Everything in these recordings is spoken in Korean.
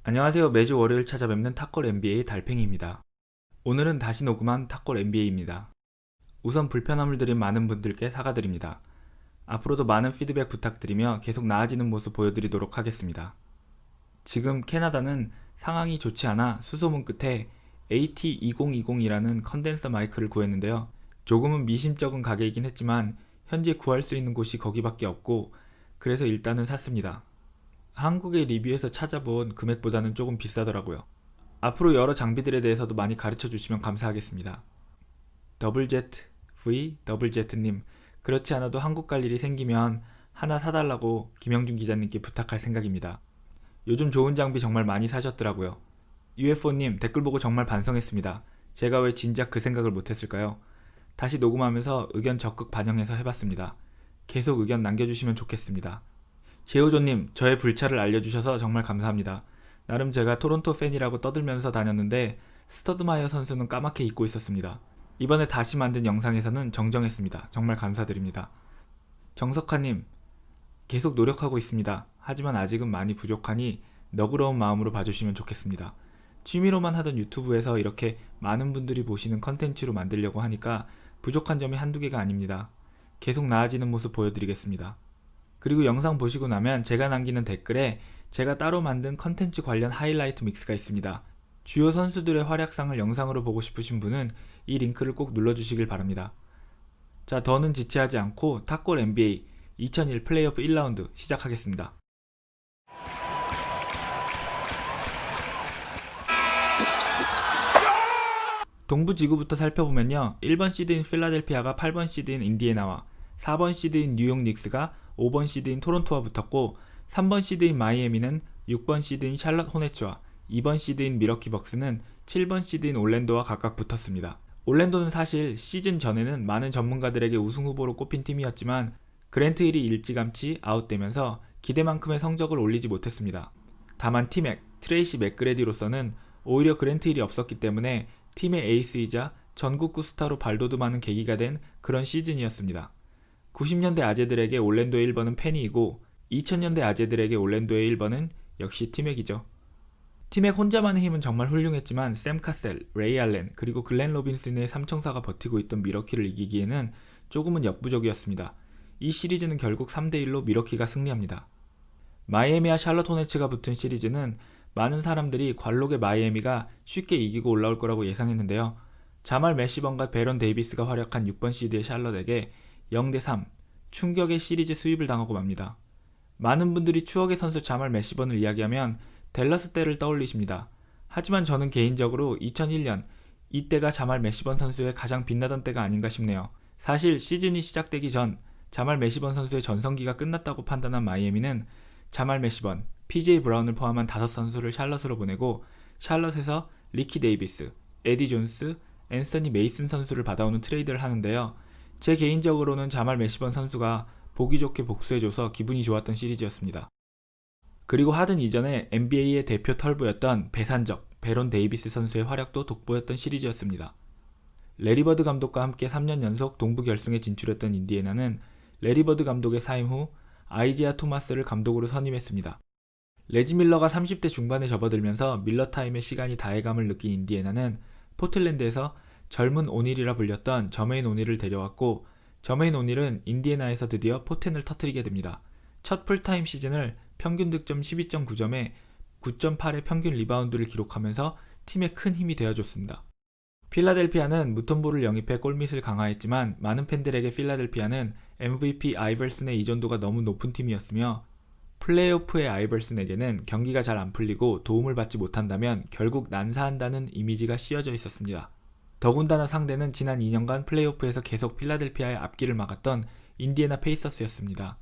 안녕하세요. 매주 월요일 찾아뵙는 탁골 NBA 달팽이입니다. 오늘은 다시 녹음한 탁골 NBA입니다. 우선 불편함을 드린 많은 분들께 사과드립니다. 앞으로도 많은 피드백 부탁드리며 계속 나아지는 모습 보여드리도록 하겠습니다. 지금 캐나다는 상황이 좋지 않아 수소문 끝에 AT2020이라는 컨덴서 마이크를 구했는데요. 조금은 미심쩍은 가게이긴 했지만 현재 구할 수 있는 곳이 거기밖에 없고 그래서 일단은 샀습니다. 한국의 리뷰에서 찾아본 금액보다는 조금 비싸더라고요. 앞으로 여러 장비들에 대해서도 많이 가르쳐 주시면 감사하겠습니다. 더블제트 V 더블제트님, 그렇지 않아도 한국 갈 일이 생기면 하나 사달라고 김영준 기자님께 부탁할 생각입니다. 요즘 좋은 장비 정말 많이 사셨더라고요. UFO님, 댓글 보고 정말 반성했습니다. 제가 왜 진작 그 생각을 못했을까요? 다시 녹음하면서 의견 적극 반영해서 해봤습니다. 계속 의견 남겨주시면 좋겠습니다. 제호조님, 저의 불찰을 알려주셔서 정말 감사합니다. 나름 제가 토론토 팬이라고 떠들면서 다녔는데 스터드마이어 선수는 까맣게 잊고 있었습니다. 이번에 다시 만든 영상에서는 정정했습니다. 정말 감사드립니다. 정석하님, 계속 노력하고 있습니다. 하지만 아직은 많이 부족하니 너그러운 마음으로 봐주시면 좋겠습니다. 취미로만 하던 유튜브에서 이렇게 많은 분들이 보시는 컨텐츠로 만들려고 하니까 부족한 점이 한두 개가 아닙니다. 계속 나아지는 모습 보여드리겠습니다. 그리고 영상 보시고 나면 제가 남기는 댓글에 제가 따로 만든 컨텐츠 관련 하이라이트 믹스가 있습니다. 주요 선수들의 활약상을 영상으로 보고 싶으신 분은 이 링크를 꼭 눌러주시길 바랍니다. 자, 더는 지체하지 않고 탁골 NBA 2001 플레이오프 1라운드 시작하겠습니다. 동부 지구부터 살펴보면요. 1번 시드인 필라델피아가 8번 시드인 인디애나와 4번 시드인 뉴욕 닉스가 5번 시드인 토론토와 붙었고, 3번 시드인 마이애미는 6번 시드인 샬럿 호네츠와 2번 시드인 미러키 벅스는 7번 시드인 올랜도와 각각 붙었습니다. 올랜도는 사실 시즌 전에는 많은 전문가들에게 우승 후보로 꼽힌 팀이었지만 그랜트 힐이 일찌감치 아웃되면서 기대만큼의 성적을 올리지 못했습니다. 다만 티맥, 트레이시 맥그레디로서는 오히려 그랜트 힐이 없었기 때문에 팀의 에이스이자 전국구 스타로 발돋움하는 계기가 된 그런 시즌이었습니다. 90년대 아재들에게 올랜도의 1번은 팬이이고 2000년대 아재들에게 올랜도의 1번은 역시 티맥이죠. 티맥 혼자만의 힘은 정말 훌륭했지만 샘 카셀, 레이 알렌, 그리고 글렌 로빈슨의 삼총사가 버티고 있던 미러키를 이기기에는 조금은 역부족이었습니다. 이 시리즈는 결국 3대1로 미러키가 승리합니다. 마이애미와 샬럿 호네츠가 붙은 시리즈는 많은 사람들이 관록의 마이애미가 쉽게 이기고 올라올 거라고 예상했는데요. 자말 매시번과 베런 데이비스가 활약한 6번 시드의 샬럿에게 0대3 충격의 시리즈 수입을 당하고 맙니다. 많은 분들이 추억의 선수 자말 매시번을 이야기하면 댈러스 때를 떠올리십니다. 하지만 저는 개인적으로 2001년 이때가 자말 매시번 선수의 가장 빛나던 때가 아닌가 싶네요. 사실 시즌이 시작되기 전 자말 매시번 선수의 전성기가 끝났다고 판단한 마이애미는 자말 매시번, PJ 브라운을 포함한 5선수를 샬럿으로 보내고 샬럿에서 리키 데이비스, 에디 존스, 앤서니 메이슨 선수를 받아오는 트레이드를 하는데요. 제 개인적으로는 자말 매시번 선수가 보기 좋게 복수해줘서 기분이 좋았던 시리즈였습니다. 그리고 하든 이전에 NBA의 대표 털보였던 배산적 베론 데이비스 선수의 활약도 돋보였던 시리즈였습니다. 레리 버드 감독과 함께 3년 연속 동부 결승에 진출했던 인디애나는 레리 버드 감독의 사임 후 아이지아 토마스를 감독으로 선임했습니다. 레지 밀러가 30대 중반에 접어들면서 밀러 타임의 시간이 다해감을 느낀 인디애나는 포틀랜드에서 젊은 오닐이라 불렸던 저메인 오닐을 데려왔고, 저메인 오닐은 인디애나에서 드디어 포텐을 터뜨리게 됩니다. 첫 풀타임 시즌을 평균 득점 12.9점에 9.8의 평균 리바운드를 기록하면서 팀에 큰 힘이 되어줬습니다. 필라델피아는 무톤보를 영입해 골밑을 강화했지만 많은 팬들에게 필라델피아는 MVP 아이벌슨의 의존도가 너무 높은 팀이었으며 플레이오프의 아이벌슨에게는 경기가 잘 안 풀리고 도움을 받지 못한다면 결국 난사한다는 이미지가 씌어져 있었습니다. 더군다나 상대는 지난 2년간 플레이오프에서 계속 필라델피아의 앞길을 막았던 인디애나 페이서스였습니다.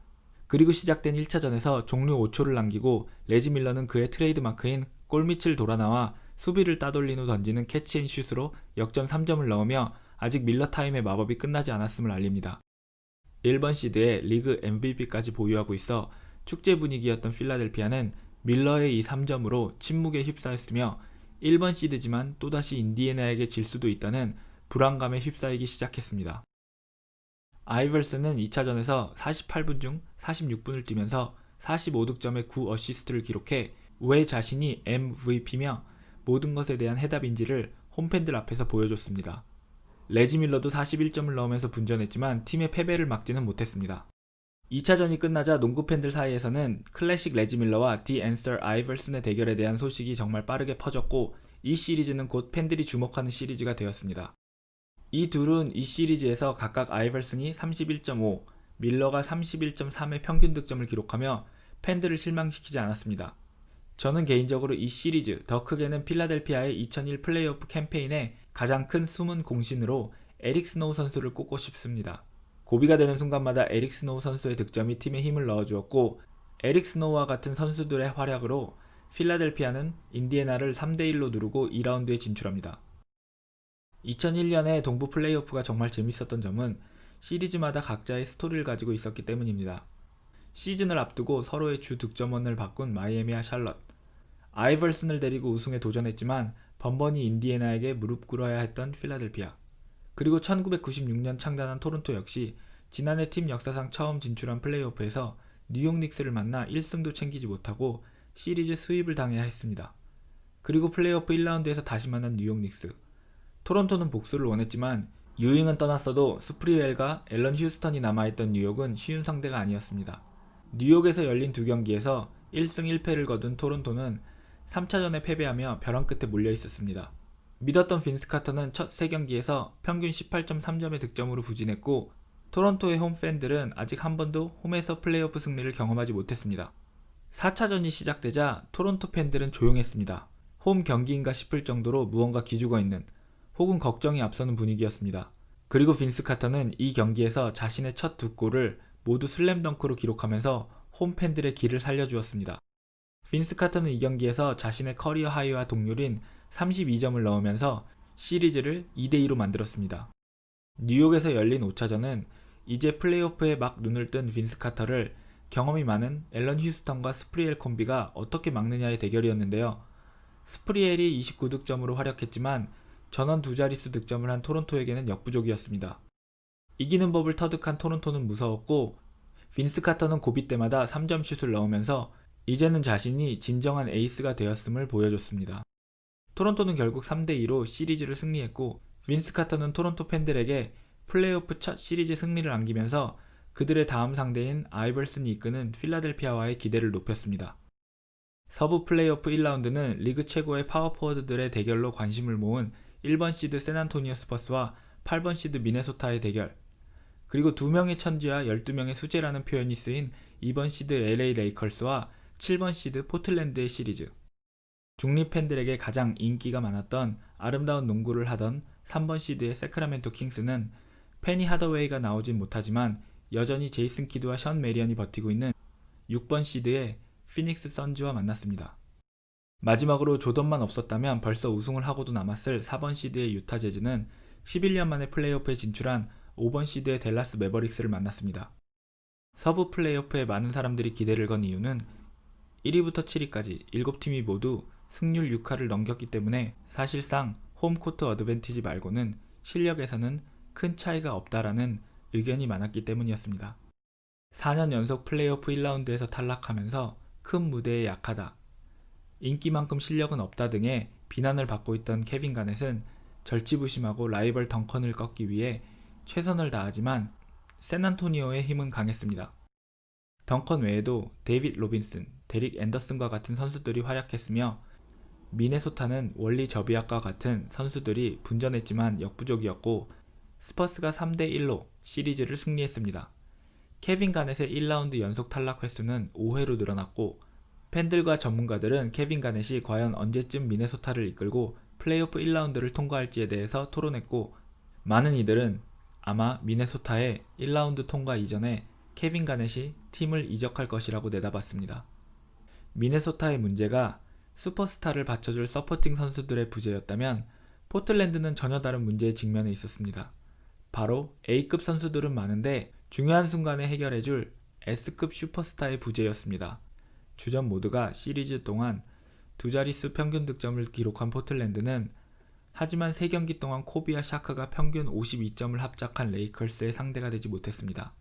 그리고 시작된 1차전에서 종료 5초를 남기고 레지 밀러는 그의 트레이드 마크인 골밑을 돌아나와 수비를 따돌린 후 던지는 캐치앤슛으로 역전 3점을 넣으며 아직 밀러 타임의 마법이 끝나지 않았음을 알립니다. 1번 시드에 리그 MVP까지 보유하고 있어 축제 분위기였던 필라델피아는 밀러의 이 3점으로 침묵에 휩싸였으며 1번 시드지만 또다시 인디애나에게 질 수도 있다는 불안감에 휩싸이기 시작했습니다. 아이벌슨은 2차전에서 48분 중 46분을 뛰면서 45득점에 9어시스트를 기록해 왜 자신이 MVP며 모든 것에 대한 해답인지를 홈팬들 앞에서 보여줬습니다. 레지 밀러도 41점을 넣으면서 분전했지만 팀의 패배를 막지는 못했습니다. 2차전이 끝나자 농구 팬들 사이에서는 클래식 레지 밀러와 디 앤서 아이버슨의 대결에 대한 소식이 정말 빠르게 퍼졌고 이 시리즈는 곧 팬들이 주목하는 시리즈가 되었습니다. 이 둘은 이 시리즈에서 각각 아이버슨이 31.5, 밀러가 31.3의 평균 득점을 기록하며 팬들을 실망시키지 않았습니다. 저는 개인적으로 이 시리즈, 더 크게는 필라델피아의 2001 플레이오프 캠페인의 가장 큰 숨은 공신으로 에릭 스노우 선수를 꼽고 싶습니다. 고비가 되는 순간마다 에릭 스노우 선수의 득점이 팀에 힘을 넣어주었고 에릭 스노우와 같은 선수들의 활약으로 필라델피아는 인디애나를 3대1로 누르고 2라운드에 진출합니다. 2001년에 동부 플레이오프가 정말 재밌었던 점은 시리즈마다 각자의 스토리를 가지고 있었기 때문입니다. 시즌을 앞두고 서로의 주 득점원을 바꾼 마이애미와 샬럿, 아이버슨을 데리고 우승에 도전했지만 번번이 인디애나에게 무릎 꿇어야 했던 필라델피아, 그리고 1996년 창단한 토론토 역시 지난해 팀 역사상 처음 진출한 플레이오프에서 뉴욕 닉스를 만나 1승도 챙기지 못하고 시리즈 스윕을 당해야 했습니다. 그리고 플레이오프 1라운드에서 다시 만난 뉴욕 닉스. 토론토는 복수를 원했지만 유잉은 떠났어도 스프리웰과 앨런 휴스턴이 남아있던 뉴욕은 쉬운 상대가 아니었습니다. 뉴욕에서 열린 두 경기에서 1승 1패를 거둔 토론토는 3차전에 패배하며 벼랑 끝에 몰려 있었습니다. 믿었던 빈스 카터는 첫 3경기에서 평균 18.3점의 득점으로 부진했고 토론토의 홈 팬들은 아직 한 번도 홈에서 플레이오프 승리를 경험하지 못했습니다. 4차전이 시작되자 토론토 팬들은 조용했습니다. 홈 경기인가 싶을 정도로 무언가 기죽어 있는 혹은 걱정이 앞서는 분위기였습니다. 그리고 빈스 카터는 이 경기에서 자신의 첫 2골을 모두 슬램덩크로 기록하면서 홈 팬들의 기를 살려주었습니다. 빈스 카터는 이 경기에서 자신의 커리어 하이와 동률인 32점을 넣으면서 시리즈를 2대2로 만들었습니다. 뉴욕에서 열린 5차전은 이제 플레이오프에 막 눈을 뜬 빈스 카터를 경험이 많은 앨런 휴스턴과 스프리엘 콤비가 어떻게 막느냐의 대결이었는데요. 스프리엘이 29득점으로 활약했지만 전원 두 자릿수 득점을 한 토론토에게는 역부족이었습니다. 이기는 법을 터득한 토론토는 무서웠고 빈스 카터는 고비 때마다 3점 슛을 넣으면서 이제는 자신이 진정한 에이스가 되었음을 보여줬습니다. 토론토는 결국 3대2로 시리즈를 승리했고 빈스 카터는 토론토 팬들에게 플레이오프 첫 시리즈 승리를 안기면서 그들의 다음 상대인 아이버슨이 이끄는 필라델피아와의 기대를 높였습니다. 서부 플레이오프 1라운드는 리그 최고의 파워포워드들의 대결로 관심을 모은 1번 시드 샌안토니오 스퍼스와 8번 시드 미네소타의 대결, 그리고 2명의 천지와 12명의 수재라는 표현이 쓰인 2번 시드 LA 레이커스와 7번 시드 포틀랜드의 시리즈, 중립 팬들에게 가장 인기가 많았던 아름다운 농구를 하던 3번 시드의 세크라멘토 킹스는 페니 하더웨이가 나오진 못하지만 여전히 제이슨 키드와 션 메리언이 버티고 있는 6번 시드의 피닉스 선즈와 만났습니다. 마지막으로 조던만 없었다면 벌써 우승을 하고도 남았을 4번 시드의 유타 재즈는 11년 만에 플레이오프에 진출한 5번 시드의 댈라스 매버릭스를 만났습니다. 서부 플레이오프에 많은 사람들이 기대를 건 이유는 1위부터 7위까지 7팀이 모두 승률 6할을 넘겼기 때문에 사실상 홈코트 어드밴티지 말고는 실력에서는 큰 차이가 없다라는 의견이 많았기 때문이었습니다. 4년 연속 플레이오프 1라운드에서 탈락하면서 큰 무대에 약하다, 인기만큼 실력은 없다 등의 비난을 받고 있던 케빈 가넷은 절치부심하고 라이벌 덩컨을 꺾기 위해 최선을 다하지만 샌안토니오의 힘은 강했습니다. 덩컨 외에도 데이빗 로빈슨, 데릭 앤더슨과 같은 선수들이 활약했으며 미네소타는 월리 저비악과 같은 선수들이 분전했지만 역부족이었고 스퍼스가 3대1로 시리즈를 승리했습니다. 케빈 가넷의 1라운드 연속 탈락 횟수는 5회로 늘어났고 팬들과 전문가들은 케빈 가넷이 과연 언제쯤 미네소타를 이끌고 플레이오프 1라운드를 통과할지에 대해서 토론했고 많은 이들은 아마 미네소타의 1라운드 통과 이전에 케빈 가넷이 팀을 이적할 것이라고 내다봤습니다. 미네소타의 문제가 슈퍼스타를 받쳐줄 서포팅 선수들의 부재였다면 포틀랜드는 전혀 다른 문제에 직면해 있었습니다. 바로 A급 선수들은 많은데 중요한 순간에 해결해줄 S급 슈퍼스타의 부재였습니다. 주전 모두가 시리즈 동안 두 자릿수 평균 득점을 기록한 포틀랜드는 하지만 3경기 동안 코비와 샤크가 평균 52점을 합작한 레이커스의 상대가 되지 못했습니다.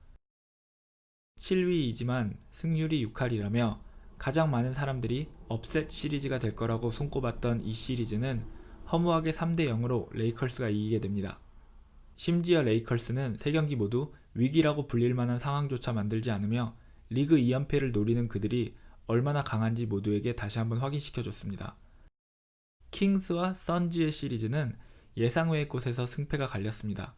7위이지만 승률이 6할이라며 가장 많은 사람들이 업셋 시리즈가 될 거라고 손꼽았던 이 시리즈는 허무하게 3대 0으로 레이커스가 이기게 됩니다. 심지어 레이커스는 3경기 모두 위기라고 불릴 만한 상황조차 만들지 않으며 리그 2연패를 노리는 그들이 얼마나 강한지 모두에게 다시 한번 확인시켜줬습니다. 킹스와 선즈의 시리즈는 예상 외의 곳에서 승패가 갈렸습니다.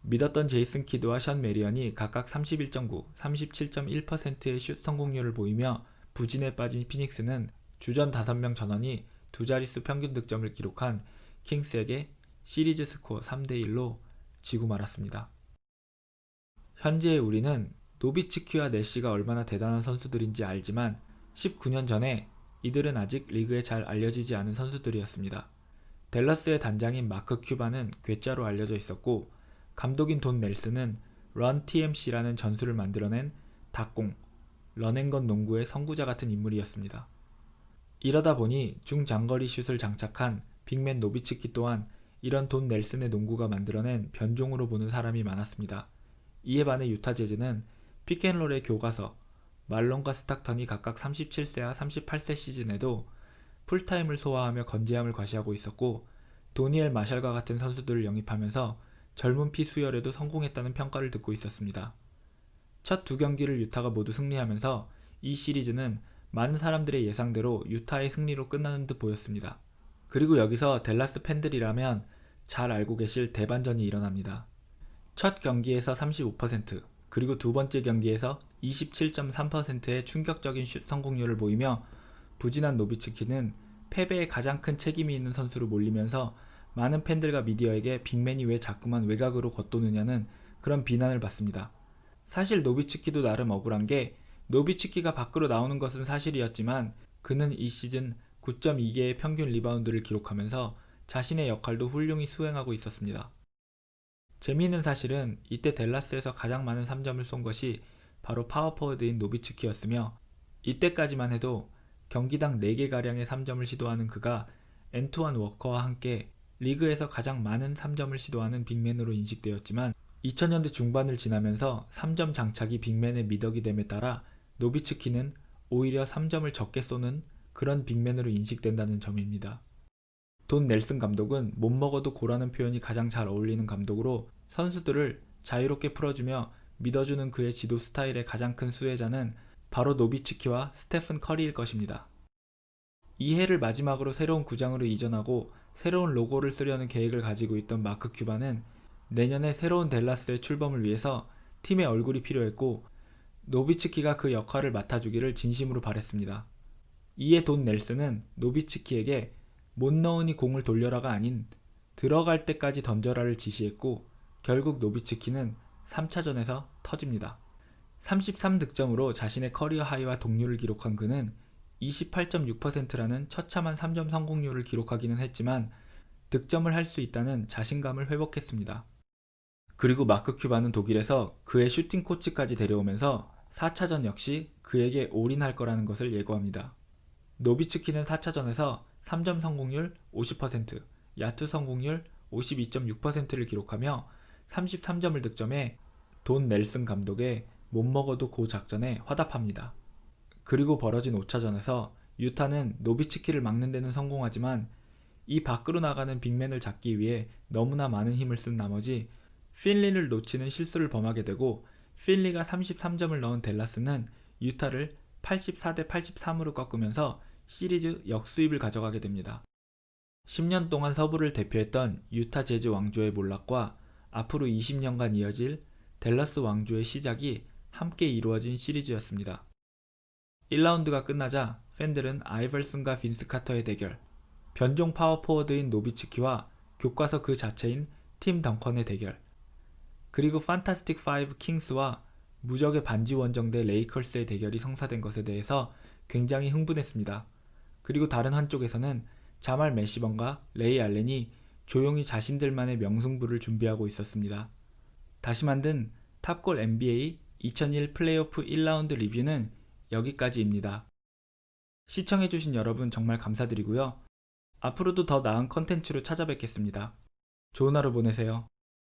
믿었던 제이슨 키드와 션 메리언이 각각 31.9, 37.1%의 슛 성공률을 보이며 부진에 빠진 피닉스는 주전 5명 전원이 두 자릿수 평균 득점을 기록한 킹스에게 시리즈 스코어 3대1로 지고 말았습니다. 현재의 우리는 노비츠키와 내시가 얼마나 대단한 선수들인지 알지만 19년 전에 이들은 아직 리그에 잘 알려지지 않은 선수들이었습니다. 댈러스의 단장인 마크 큐바는 괴짜로 알려져 있었고 감독인 돈 넬슨은 런 TMC라는 전술을 만들어낸 닭공, 런앤건 농구의 선구자 같은 인물이었습니다. 이러다 보니 중장거리 슛을 장착한 빅맨 노비츠키 또한 이런 돈 넬슨의 농구가 만들어낸 변종으로 보는 사람이 많았습니다. 이에 반해 유타 재즈는 픽앤롤의 교과서, 말론과 스탁턴이 각각 37세와 38세 시즌에도 풀타임을 소화하며 건재함을 과시하고 있었고 도니엘 마샬과 같은 선수들을 영입하면서 젊은 피 수혈에도 성공했다는 평가를 듣고 있었습니다. 첫 두 경기를 유타가 모두 승리하면서 이 시리즈는 많은 사람들의 예상대로 유타의 승리로 끝나는 듯 보였습니다. 그리고 여기서 댈러스 팬들이라면 잘 알고 계실 대반전이 일어납니다. 첫 경기에서 35%, 그리고 두 번째 경기에서 27.3%의 충격적인 슛 성공률을 보이며 부진한 노비츠키는 패배에 가장 큰 책임이 있는 선수로 몰리면서 많은 팬들과 미디어에게 빅맨이 왜 자꾸만 외곽으로 겉도느냐는 그런 비난을 받습니다. 사실 노비츠키도 나름 억울한 게 노비츠키가 밖으로 나오는 것은 사실이었지만 그는 이 시즌 9.2개의 평균 리바운드를 기록하면서 자신의 역할도 훌륭히 수행하고 있었습니다. 재미있는 사실은 이때 댈러스에서 가장 많은 3점을 쏜 것이 바로 파워포워드인 노비츠키였으며 이때까지만 해도 경기당 4개가량의 3점을 시도하는 그가 앤투안 워커와 함께 리그에서 가장 많은 3점을 시도하는 빅맨으로 인식되었지만 2000년대 중반을 지나면서 3점 장착이 빅맨의 미덕이 됨에 따라 노비츠키는 오히려 3점을 적게 쏘는 그런 빅맨으로 인식된다는 점입니다. 돈 넬슨 감독은 못 먹어도 고라는 표현이 가장 잘 어울리는 감독으로 선수들을 자유롭게 풀어주며 믿어주는 그의 지도 스타일의 가장 큰 수혜자는 바로 노비츠키와 스테픈 커리일 것입니다. 이 해를 마지막으로 새로운 구장으로 이전하고 새로운 로고를 쓰려는 계획을 가지고 있던 마크 큐바는 내년에 새로운 댈러스의 출범을 위해서 팀의 얼굴이 필요했고 노비츠키가 그 역할을 맡아주기를 진심으로 바랬습니다. 이에 돈 넬슨은 노비츠키에게 못 넣으니 공을 돌려라가 아닌 들어갈 때까지 던져라를 지시했고 결국 노비츠키는 3차전에서 터집니다. 33득점으로 자신의 커리어 하이와 동률을 기록한 그는 28.6%라는 처참한 3점 성공률을 기록하기는 했지만 득점을 할 수 있다는 자신감을 회복했습니다. 그리고 마크 큐바는 독일에서 그의 슈팅 코치까지 데려오면서 4차전 역시 그에게 올인할 거라는 것을 예고합니다. 노비츠키는 4차전에서 3점 성공률 50%, 야투 성공률 52.6%를 기록하며 33점을 득점해 돈 넬슨 감독의 못 먹어도 고 작전에 화답합니다. 그리고 벌어진 5차전에서 유타는 노비츠키를 막는 데는 성공하지만 이 밖으로 나가는 빅맨을 잡기 위해 너무나 많은 힘을 쓴 나머지 필리를 놓치는 실수를 범하게 되고 필리가 33점을 넣은 댈러스는 유타를 84대 83으로 꺾으면서 시리즈 역수입을 가져가게 됩니다. 10년 동안 서부를 대표했던 유타 재즈 왕조의 몰락과 앞으로 20년간 이어질 댈러스 왕조의 시작이 함께 이루어진 시리즈였습니다. 1라운드가 끝나자 팬들은 아이벌슨과 빈스 카터의 대결, 변종 파워포워드인 노비츠키와 교과서 그 자체인 팀 덩컨의 대결, 그리고 판타스틱 5 킹스와 무적의 반지 원정대 레이커스의 대결이 성사된 것에 대해서 굉장히 흥분했습니다. 그리고 다른 한쪽에서는 자말 매시번과 레이 알렌이 조용히 자신들만의 명승부를 준비하고 있었습니다. 다시 만든 탑골 NBA 2001 플레이오프 1라운드 리뷰는 여기까지입니다. 시청해주신 여러분 정말 감사드리고요. 앞으로도 더 나은 컨텐츠로 찾아뵙겠습니다. 좋은 하루 보내세요.